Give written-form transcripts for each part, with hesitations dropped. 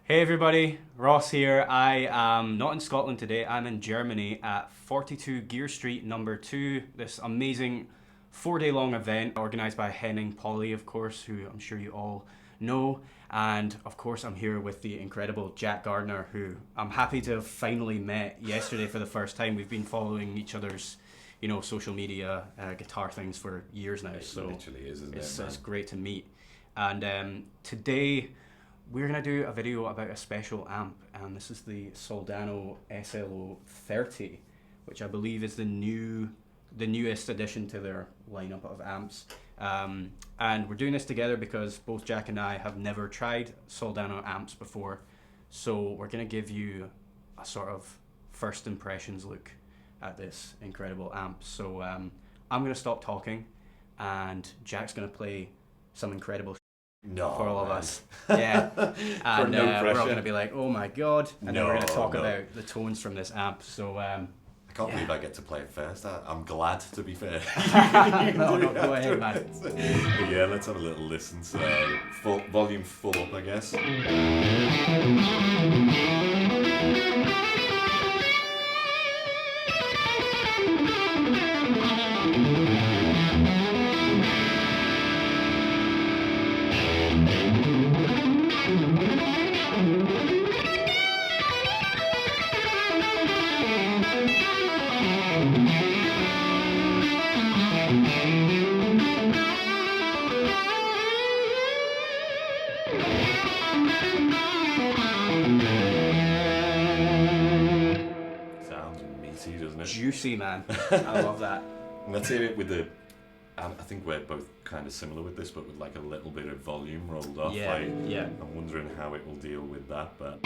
Hey everybody, Ross here. I am not in Scotland today, I'm in Germany at 42 Gear Street number 2, this amazing 4-day long event organised by Henning Polly, of course, who I'm sure you all know. And of course I'm here with the incredible Jack Gardner, who I'm happy to have finally met yesterday for the first time. We've been following each other's social media, guitar things for years now. It so literally is, isn't it, it's great to meet. And today we're going to do a video about a special amp, and this is the Soldano SLO 30, which I believe is the newest addition to their lineup of amps. And we're doing this together because both Jack and I have never tried Soldano amps before, so we're going to give you a sort of first impressions look at this incredible amp. So I'm going to stop talking, and Jack's going to play some incredible for all of us. Yeah. And we're all going to be like, oh my god. And then we're going to talk about the tones from this amp. So I can't believe I get to play it first. I'm glad, to be fair. No, go ahead, man. But yeah, let's have a little listen. So volume full up, I guess. Juicy, man. I love that. And let's hear it with the. I think we're both kind of similar with this, but with like a little bit of volume rolled off. Yeah. I'm wondering how it will deal with that, but.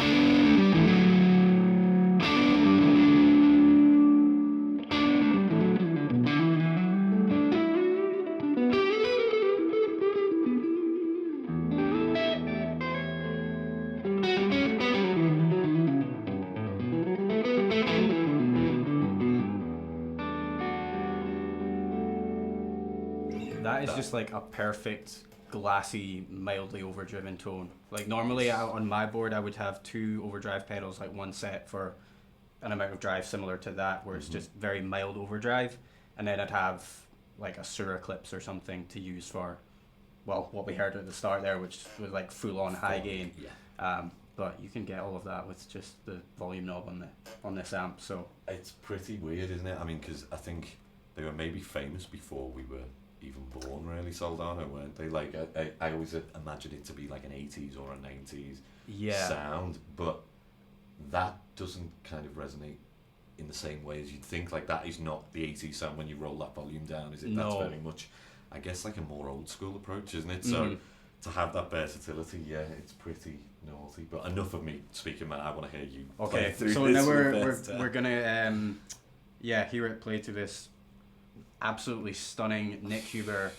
That is just like a perfect glassy, mildly overdriven tone. Like normally on my board I would have 2 overdrive pedals, like one set for an amount of drive similar to that, where it's just very mild overdrive, and then I'd have like a Sur Eclipse or something to use for, well, what we heard at the start there, which was like full on high gain. Yeah. But you can get all of that with just the volume knob on this amp. So it's pretty weird, isn't it? I mean, because I think they were maybe famous before we were even born, really. Soldano, weren't they? Like I always imagined it to be like an 80s or a 90s sound, but that doesn't kind of resonate in the same way as you'd think. Like that is not the 80s sound when you roll that volume down, is it? No. That's very much, I guess, like a more old school approach, isn't it? So to have that versatility, yeah, it's pretty naughty. But enough of me speaking, man. I want to hear you play through so this. now we're gonna hear it play to this absolutely stunning Nick Huber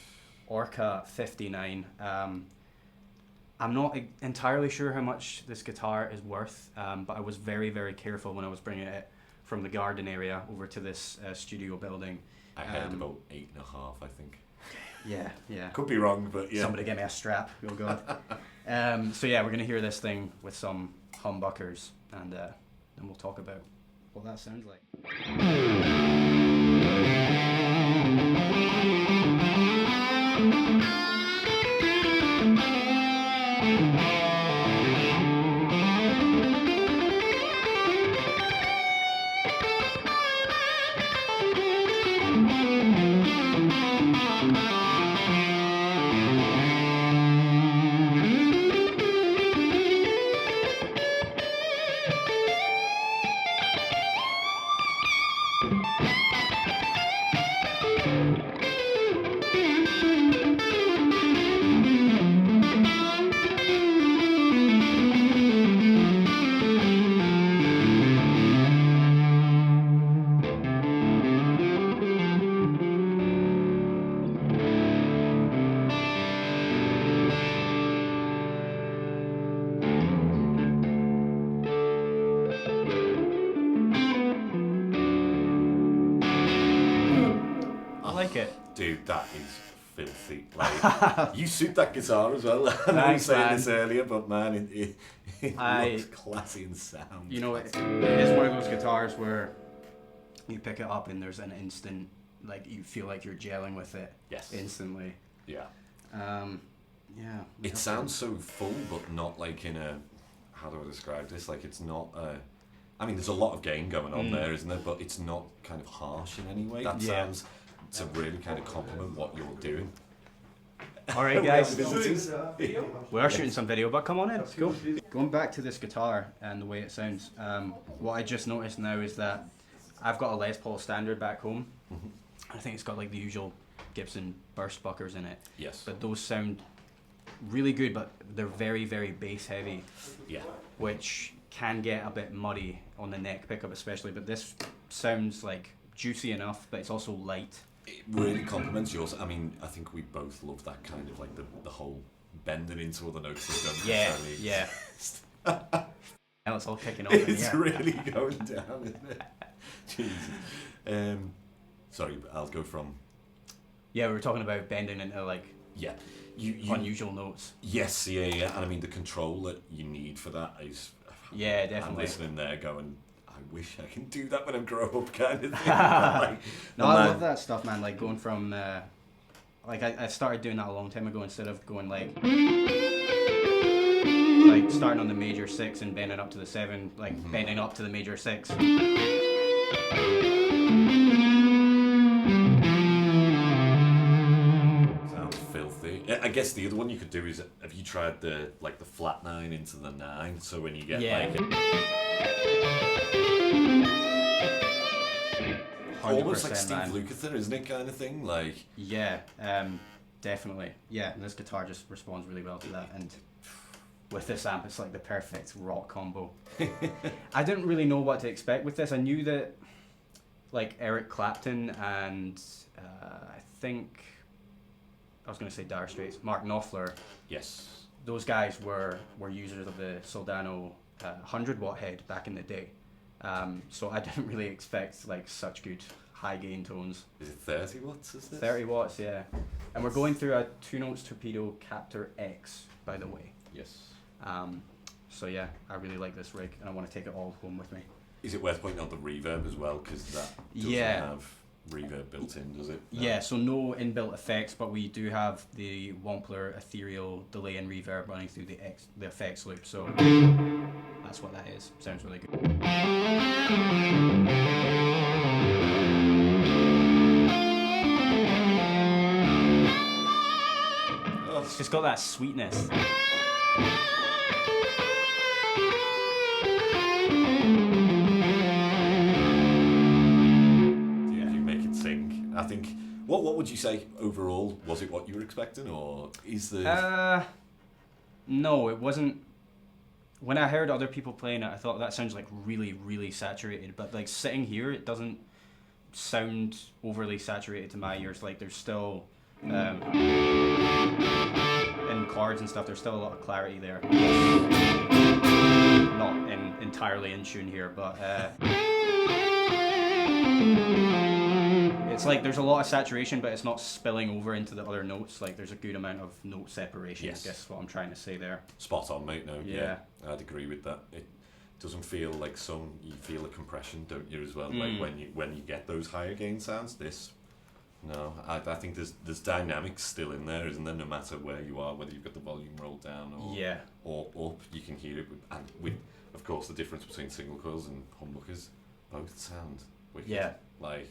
Orca 59. I'm not entirely sure how much this guitar is worth, but I was very, very careful when I was bringing it from the garden area over to this studio building. I heard about 8.5, I think. Yeah. Could be wrong, but yeah. Somebody get me a strap, oh god. So yeah, we're gonna hear this thing with some humbuckers, and then we'll talk about what that sounds like. I like it. Dude, that is filthy. Like, you suit that guitar as well. I was saying this earlier, but man, it looks classy and sound. You know, it is one of those guitars where you pick it up and there's an instant, like, you feel like you're gelling with it. Yes. Instantly. Yeah. Yeah. It sounds so full, but not like in a, how do I describe this? Like, it's not I mean, there's a lot of gain going on there, isn't there? But it's not kind of harsh in any way. That sounds to really kind of complement what you're doing. All right, guys. We are shooting some video, but come on in. Let's go. Going back to this guitar and the way it sounds, what I just noticed now is that I've got a Les Paul Standard back home. I think it's got like the usual Gibson burst buckers in it. Yes. But those sound really good, but they're very, very bass heavy. Yeah. Which can get a bit muddy on the neck pickup especially, but this sounds like juicy enough, but it's also light. It really complements yours. I mean, I think we both love that kind of like the whole bending into other notes that don't necessarily exist. Now it's all kicking off. It's really going down, isn't it? Jesus. Sorry, I'll go from... Yeah, we were talking about bending into like you unusual notes. Yes, yeah. And I mean, the control that you need for that is... Yeah, definitely. I'm listening there going, I wish I can do that when I grow up, kind of thing. No, I love that stuff, man. Like going from... like I started doing that a long time ago instead of going like starting on the major 6 and bending up to the 7, like bending up to the major 6. Sounds filthy. I guess the other one you could do is, have you tried the flat 9 into the 9? So when you get almost like Steve Lukather, isn't it, kind of thing? Like definitely. Yeah, and this guitar just responds really well to that, and with this amp it's like the perfect rock combo. I didn't really know what to expect with this. I knew that like Eric Clapton and I think I was going to say Dire Straits, Mark Knopfler. Yes. Those guys were users of the Soldano 100 watt head back in the day. So I didn't really expect like such good high gain tones. Is it 30 watts, is this? 30 watts, yeah. And we're going through a 2-notes Torpedo Captor X, by the way. Yes. So yeah, I really like this rig and I want to take it all home with me. Is it worth pointing out the reverb as well? Because that doesn't have reverb built in, does it? No. Yeah, so no inbuilt effects, but we do have the Wampler ethereal delay and reverb running through the effects loop, so that's what that is. Sounds really good. It's just got that sweetness. I think, what would you say overall? Was it what you were expecting, or is the... No, it wasn't. When I heard other people playing it, I thought that sounds like really, really saturated, but like sitting here, it doesn't sound overly saturated to my ears. Like there's still, in chords and stuff, there's still a lot of clarity there. Not entirely in tune here, but... it's like there's a lot of saturation, but it's not spilling over into the other notes. Like there's a good amount of note separation. Yes. I guess is what I'm trying to say there. Spot on, mate. No, yeah, I'd agree with that. It doesn't feel like you feel a compression, don't you, as well? Like when you get those higher gain sounds. No, I think there's dynamics still in there, isn't there? No matter where you are, whether you've got the volume rolled down or up, you can hear it. And with, of course, the difference between single coils and humbuckers, both sound wicked. Yeah, like.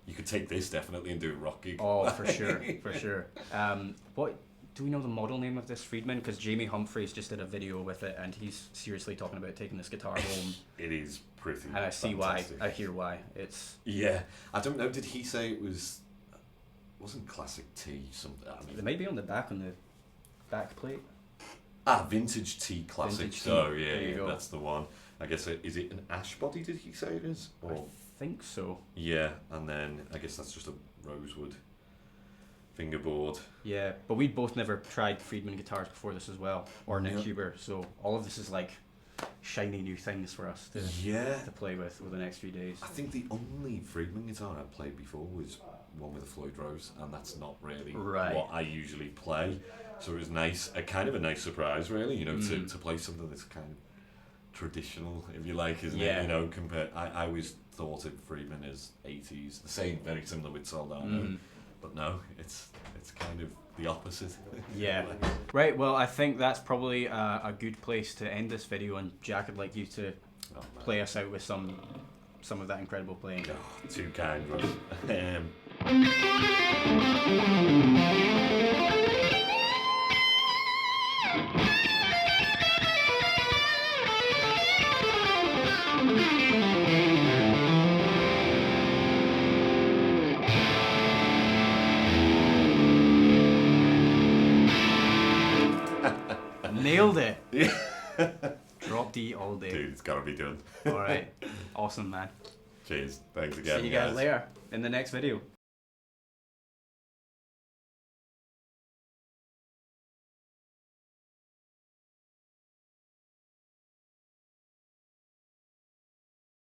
You could take this definitely and do a rock gig. Oh, for sure, for sure. What do we know the model name of this Friedman? Because Jamie Humphreys just did a video with it, and he's seriously talking about taking this guitar home. It is pretty. And I see fantastic. Why. I hear why. It's. Yeah, I don't know. Did he say it wasn't classic T? Something. I mean, it may be on the back plate. Vintage T classic. Vintage T. Oh yeah, that's the one. I guess is it an ash body? Did he say it is? Or? I think so. Yeah, and then I guess that's just a rosewood fingerboard. Yeah, but we'd both never tried Friedman guitars before this as well, or Nick Huber, so all of this is like shiny new things for us to play with over the next few days. I think the only Friedman guitar I played before was one with a Floyd Rose, and that's not really Right. what I usually play. So it was nice, kind of a nice surprise, really, you know, to play something that's kind of traditional, if you like, isn't it? You know, compared. I always thought of Friedman as 80s, the same, very similar with Soldano, but no, it's kind of the opposite. Yeah. Right. Well, I think that's probably a good place to end this video, and Jack, I'd like you to play us out with some of that incredible playing. Oh, too kind, Russ. Nailed it. Yeah. Drop D all day. Dude, it's gotta be done. All right. Awesome, man. Cheers. Thanks again. See you guys later in the next video.